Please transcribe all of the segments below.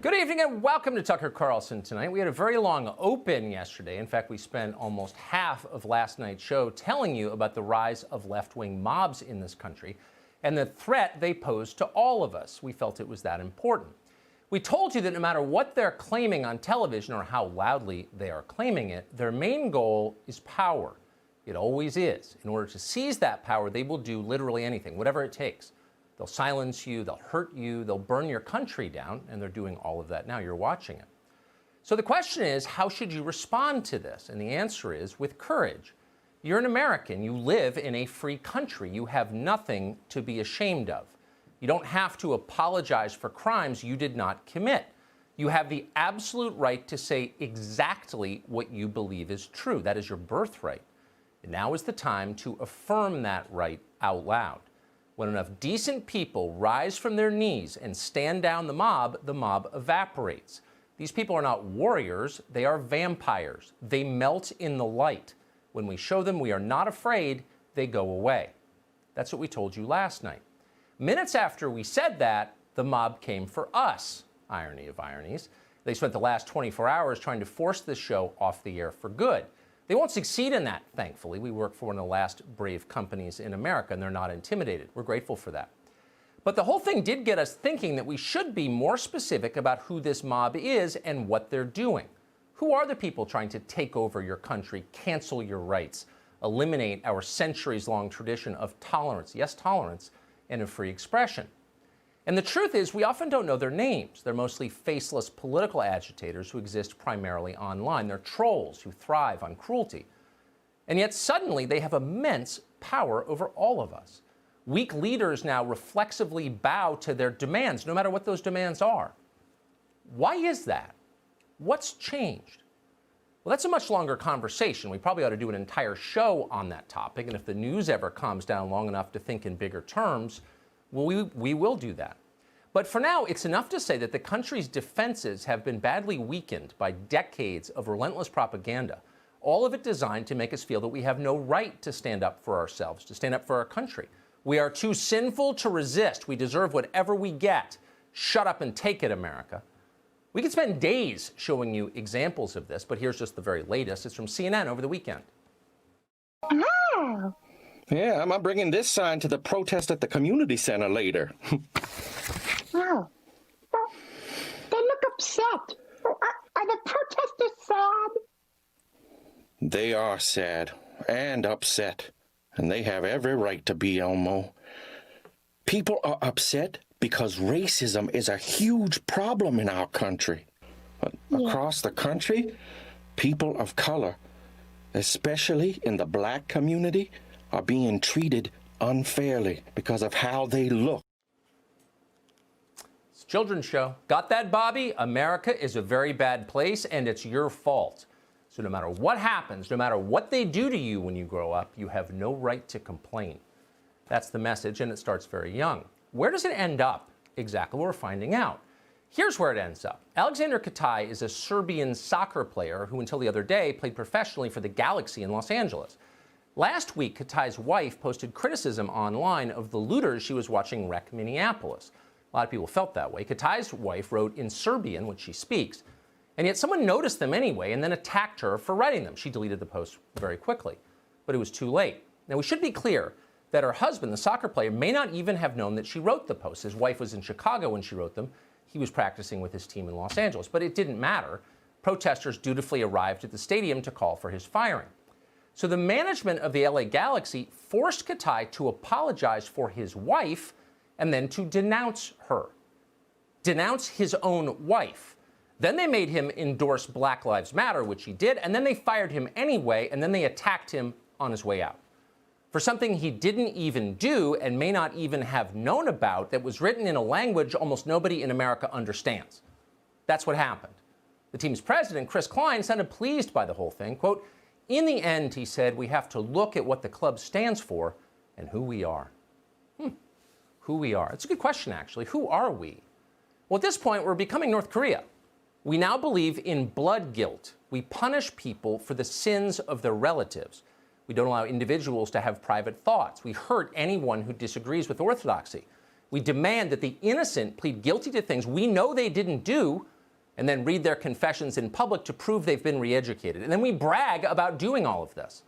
Good evening and welcome to Tucker Carlson tonight. We had a very long open yesterday. In fact, we spent almost half of last night's show telling you about the rise of left-wing mobs in this country and the threat they pose to all of us. We felt it was that important. We told you that no matter what they're claiming on television or how loudly they are claiming it, their main goal is power. It always is. In order to seize that power, they will do literally anything, whatever it takes. They'll silence you, they'll hurt you, they'll burn your country down, and they're doing all of that now. You're watching it. So the question is, how should you respond to this? And the answer is with courage. You're an American. You live in a free country. You have nothing to be ashamed of. You don't have to apologize for crimes you did not commit. You have the absolute right to say exactly what you believe is true. That is your birthright. And now is the time to affirm that right out loud. When enough decent people rise from their knees and stand down the mob evaporates. These people are not warriors, they are vampires. They melt in the light. When we show them we are not afraid, they go away. That's what we told you last night. Minutes after we said that, the mob came for us. Irony of ironies. They spent the last 24 hours trying to force this show off the air for good. They won't succeed in that, thankfully. We work for one of the last brave companies in America, and they're not intimidated. We're grateful for that. But the whole thing did get us thinking that we should be more specific about who this mob is and what they're doing. Who are the people trying to take over your country, cancel your rights, eliminate our centuries-long tradition of tolerance, yes, tolerance, and of free expression? And the truth is, we often don't know their names. They're mostly faceless political agitators who exist primarily online. They're trolls who thrive on cruelty. And yet suddenly they have immense power over all of us. Weak leaders now reflexively bow to their demands, no matter what those demands are. Why is that? What's changed? Well, that's a much longer conversation. We probably ought to do an entire show on that topic. And if the news ever calms down long enough to think in bigger terms, well, we will do that. But for now, it's enough to say that the country's defenses have been badly weakened by decades of relentless propaganda, all of it designed to make us feel that we have no right to stand up for ourselves, to stand up for our country. We are too sinful to resist. We deserve whatever we get. Shut up and take it, America. We could spend days showing you examples of this, but here's just the very latest. It's from CNN over the weekend. Oh. Yeah, I'm bringing this sign to the protest at the community center later. Oh. They look upset. Are the protesters sad? They are sad and upset, and they have every right to be, Elmo. People are upset because racism is a huge problem in our country. Across the country, people of color, especially in the black community, are being treated unfairly because of how they look. It's a children's show. Got that, Bobby? America is a very bad place, and it's your fault. So no matter what happens, no matter what they do to you when you grow up, you have no right to complain. That's the message, and it starts very young. Where does it end up? Exactly what we're finding out. Here's where it ends up. Alexander Katai is a Serbian soccer player who, until the other day, played professionally for the Galaxy in Los Angeles. Last week, Katai's wife posted criticism online of the looters she was watching wreck Minneapolis. A lot of people felt that way. Katai's wife wrote in Serbian, which she speaks, and yet someone noticed them anyway and then attacked her for writing them. She deleted the post very quickly, but it was too late. Now, we should be clear that her husband, the soccer player, may not even have known that she wrote the posts. His wife was in Chicago when she wrote them. He was practicing with his team in Los Angeles, but it didn't matter. Protesters dutifully arrived at the stadium to call for his firing. So the management of the LA Galaxy forced Katai to apologize for his wife and then to denounce her. Denounce his own wife. Then they made him endorse Black Lives Matter, which he did, and then they fired him anyway, and then they attacked him on his way out for something he didn't even do and may not even have known about, that was written in a language almost nobody in America understands. That's what happened. The team's president, Chris Klein, sounded pleased by the whole thing. Quote, "In the end," he said, "we have to look at what the club stands for and who we are." Who we are. It's a good question, actually. Who are we? Well, at this point, we're becoming North Korea. We now believe in blood guilt. We punish people for the sins of their relatives. We don't allow individuals to have private thoughts. We hurt anyone who disagrees with orthodoxy. We demand that the innocent plead guilty to things we know they didn't do, and then read their confessions in public to prove they've been re-educated. And then we brag about doing all of this.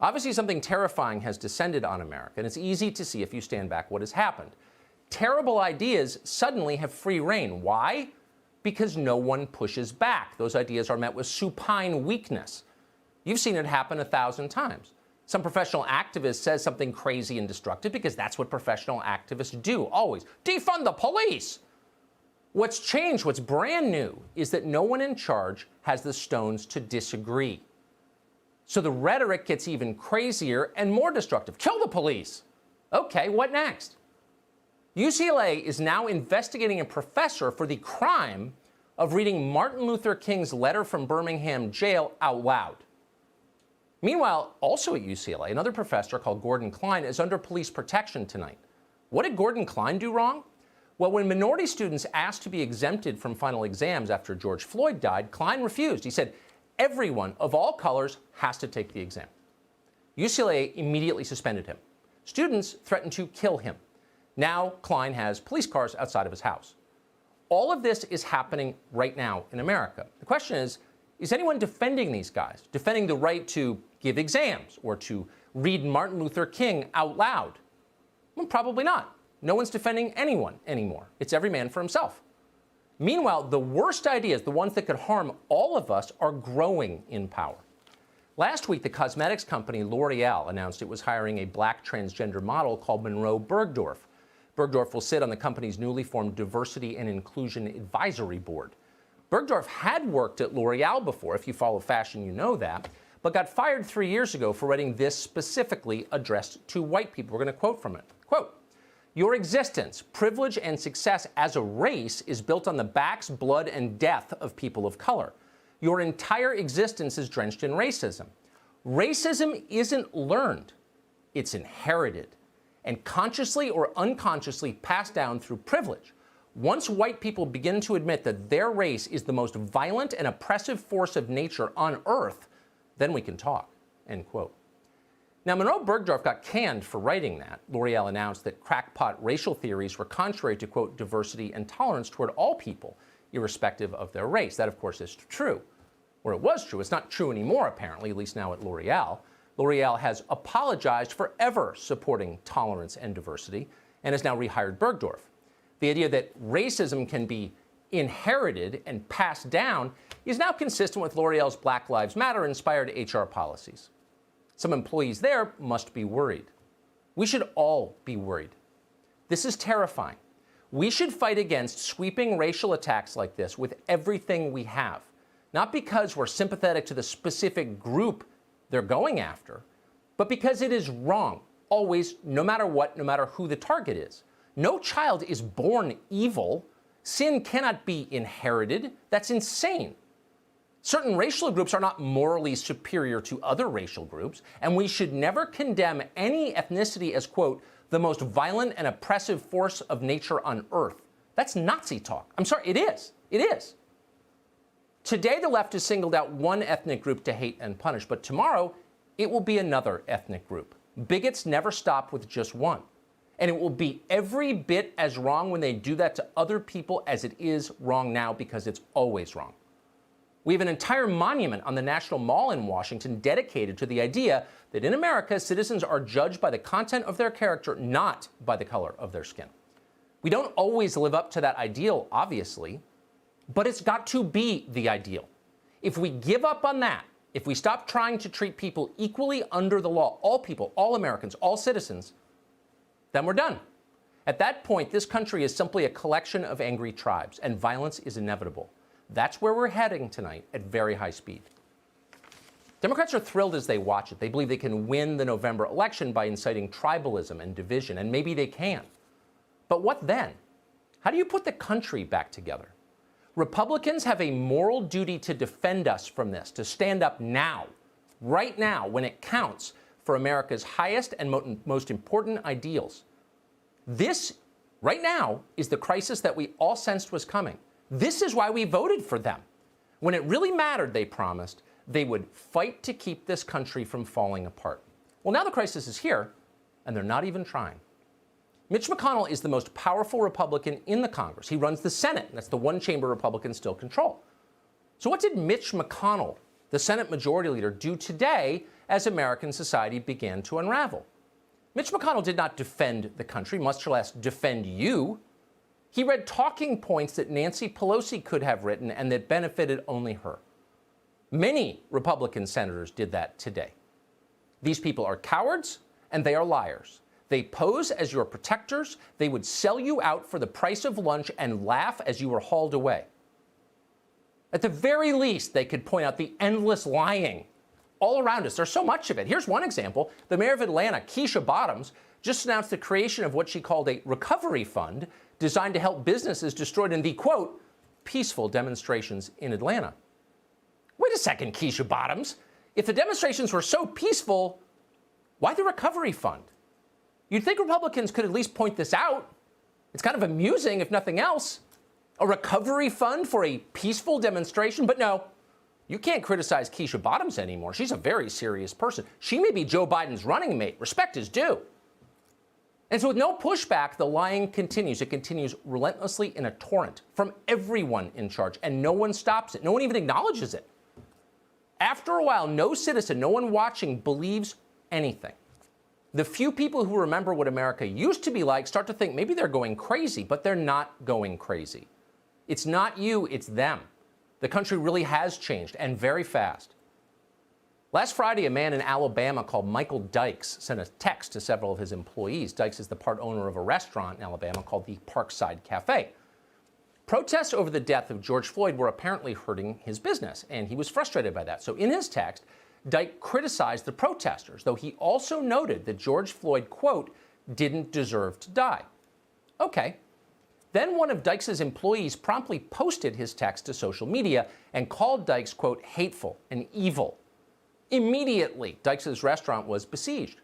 Obviously, something terrifying has descended on America, and it's easy to see if you stand back what has happened. Terrible ideas suddenly have free rein. Why? Because no one pushes back. Those ideas are met with supine weakness. You've seen it happen 1,000 times. Some professional activist says something crazy and destructive because that's what professional activists do, always. Defund the police! What's changed, what's brand new, is that no one in charge has the stones to disagree. So the rhetoric gets even crazier and more destructive. Kill the police! Okay, what next? UCLA is now investigating a professor for the crime of reading Martin Luther King's letter from Birmingham jail out loud. Meanwhile, also at UCLA, another professor called Gordon Klein is under police protection tonight. What did Gordon Klein do wrong? Well, when minority students asked to be exempted from final exams after George Floyd died, Klein refused. He said, everyone of all colors has to take the exam. UCLA immediately suspended him. Students threatened to kill him. Now, Klein has police cars outside of his house. All of this is happening right now in America. The question is anyone defending these guys, defending the right to give exams or to read Martin Luther King out loud? Well, probably not. No one's defending anyone anymore. It's every man for himself. Meanwhile, the worst ideas, the ones that could harm all of us, are growing in power. Last week, the cosmetics company L'Oreal announced it was hiring a black transgender model called Monroe Bergdorf. Bergdorf will sit on the company's newly formed Diversity and Inclusion Advisory Board. Bergdorf had worked at L'Oreal before, if you follow fashion, you know that, but got fired 3 years ago for writing this specifically addressed to white people. We're going to quote from it. Quote, "Your existence, privilege, and success as a race is built on the backs, blood, and death of people of color. Your entire existence is drenched in racism. Racism isn't learned, it's inherited, and consciously or unconsciously passed down through privilege. Once white people begin to admit that their race is the most violent and oppressive force of nature on earth, then we can talk," end quote. Now, Monroe Bergdorf got canned for writing that. L'Oreal announced that crackpot racial theories were contrary to, quote, diversity and tolerance toward all people, irrespective of their race. That, of course, is true. Or it was true. It's not true anymore, apparently, at least now at L'Oreal. L'Oreal has apologized for ever supporting tolerance and diversity and has now rehired Bergdorf. The idea that racism can be inherited and passed down is now consistent with L'Oreal's Black Lives Matter-inspired HR policies. Some employees there must be worried. We should all be worried. This is terrifying. We should fight against sweeping racial attacks like this with everything we have, not because we're sympathetic to the specific group they're going after, but because it is wrong, always, no matter what, no matter who the target is. No child is born evil. Sin cannot be inherited. That's insane. Certain racial groups are not morally superior to other racial groups, and we should never condemn any ethnicity as, quote, the most violent and oppressive force of nature on earth. That's Nazi talk. I'm sorry, it is. It is. Today, the left has singled out one ethnic group to hate and punish, but tomorrow, it will be another ethnic group. Bigots never stop with just one. And it will be every bit as wrong when they do that to other people as it is wrong now, because it's always wrong. We have an entire monument on the National Mall in Washington dedicated to the idea that in America, citizens are judged by the content of their character, not by the color of their skin. We don't always live up to that ideal, obviously, but it's got to be the ideal. If we give up on that, if we stop trying to treat people equally under the law, all people, all Americans, all citizens, then we're done. At that point, this country is simply a collection of angry tribes, and violence is inevitable. That's where we're heading tonight at very high speed. Democrats are thrilled as they watch it. They believe they can win the November election by inciting tribalism and division, and maybe they can. But what then? How do you put the country back together? Republicans have a moral duty to defend us from this, to stand up now, right now, when it counts for America's highest and most important ideals. This, right now, is the crisis that we all sensed was coming. This is why we voted for them. When it really mattered, they promised, they would fight to keep this country from falling apart. Well, now the crisis is here, and they're not even trying. Mitch McConnell is the most powerful Republican in the Congress. He runs the Senate, and that's the one chamber Republicans still control. So what did Mitch McConnell, the Senate Majority Leader, do today as American society began to unravel? Mitch McConnell did not defend the country, much less defend you. He read talking points that Nancy Pelosi could have written and that benefited only her. Many Republican senators did that today. These people are cowards and they are liars. They pose as your protectors. They would sell you out for the price of lunch and laugh as you were hauled away. At the very least, they could point out the endless lying all around us. There's so much of it. Here's one example. The mayor of Atlanta, Keisha Bottoms, just announced the creation of what she called a recovery fund designed to help businesses destroyed in the, quote, peaceful demonstrations in Atlanta. Wait a second, Keisha Bottoms. If the demonstrations were so peaceful, why the recovery fund? You'd think Republicans could at least point this out. It's kind of amusing, if nothing else. A recovery fund for a peaceful demonstration? But no, you can't criticize Keisha Bottoms anymore. She's a very serious person. She may be Joe Biden's running mate. Respect is due. And so with no pushback, the lying continues. It continues relentlessly in a torrent from everyone in charge, and no one stops it. No one even acknowledges it. After a while, no citizen, no one watching believes anything. The few people who remember what America used to be like start to think maybe they're going crazy, but they're not going crazy. It's not you, it's them. The country really has changed, and very fast. Last Friday, a man in Alabama called Michael Dykes sent a text to several of his employees. Dykes is the part owner of a restaurant in Alabama called the Parkside Cafe. Protests over the death of George Floyd were apparently hurting his business, and he was frustrated by that. So in his text, Dyke criticized the protesters, though he also noted that George Floyd, quote, didn't deserve to die. Okay. Then one of Dykes' employees promptly posted his text to social media and called Dykes, quote, hateful and evil. Immediately, Dykes' restaurant was besieged.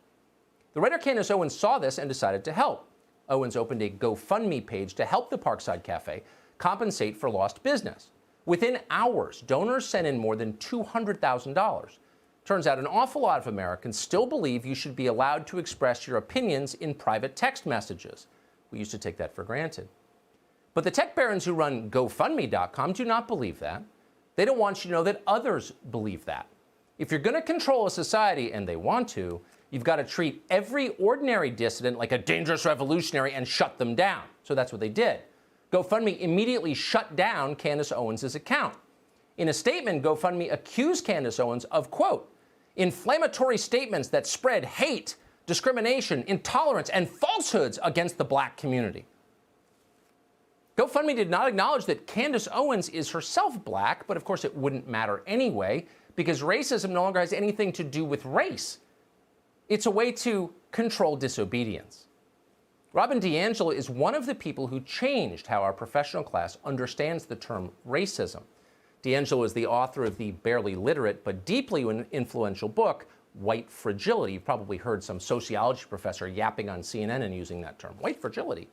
The writer Candace Owens saw this and decided to help. Owens opened a GoFundMe page to help the Parkside Cafe compensate for lost business. Within hours, donors sent in more than $200,000. Turns out an awful lot of Americans still believe you should be allowed to express your opinions in private text messages. We used to take that for granted. But the tech barons who run GoFundMe.com do not believe that. They don't want you to know that others believe that. If you're going to control a society, and they want to, you've got to treat every ordinary dissident like a dangerous revolutionary and shut them down. So that's what they did. GoFundMe immediately shut down Candace Owens' account. In a statement, GoFundMe accused Candace Owens of, quote, inflammatory statements that spread hate, discrimination, intolerance, and falsehoods against the black community. GoFundMe did not acknowledge that Candace Owens is herself black, but of course it wouldn't matter anyway, because racism no longer has anything to do with race. It's a way to control disobedience. Robin DiAngelo is one of the people who changed how our professional class understands the term racism. DiAngelo is the author of the barely literate but deeply influential book, White Fragility. You've probably heard some sociology professor yapping on CNN and using that term, white fragility.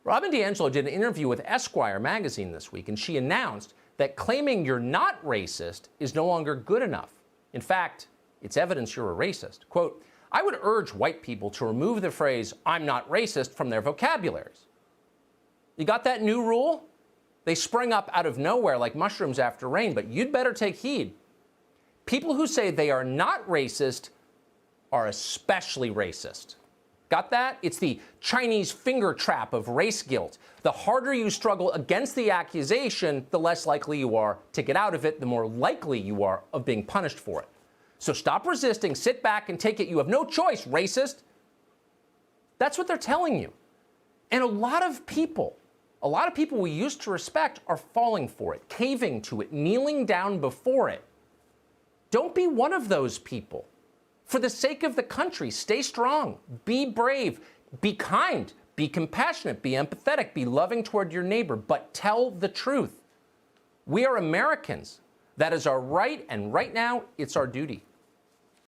Robin DiAngelo did an interview with Esquire magazine this week, and she announced that claiming you're not racist is no longer good enough. In fact, it's evidence you're a racist. Quote, I would urge white people to remove the phrase, I'm not racist, from their vocabularies. You got that new rule? They spring up out of nowhere like mushrooms after rain, but you'd better take heed. People who say they are not racist are especially racist. Got that? It's the Chinese finger trap of race guilt. The harder you struggle against the accusation, the less likely you are to get out of it, the more likely you are of being punished for it. So stop resisting, sit back and take it. You have no choice, racist. That's what they're telling you. And a lot of people we used to respect are falling for it, caving to it, kneeling down before it. Don't be one of those people. For the sake of the country, stay strong, be brave, be kind, be compassionate, be empathetic, be loving toward your neighbor, but tell the truth. We are Americans. That is our right, and right now, it's our duty.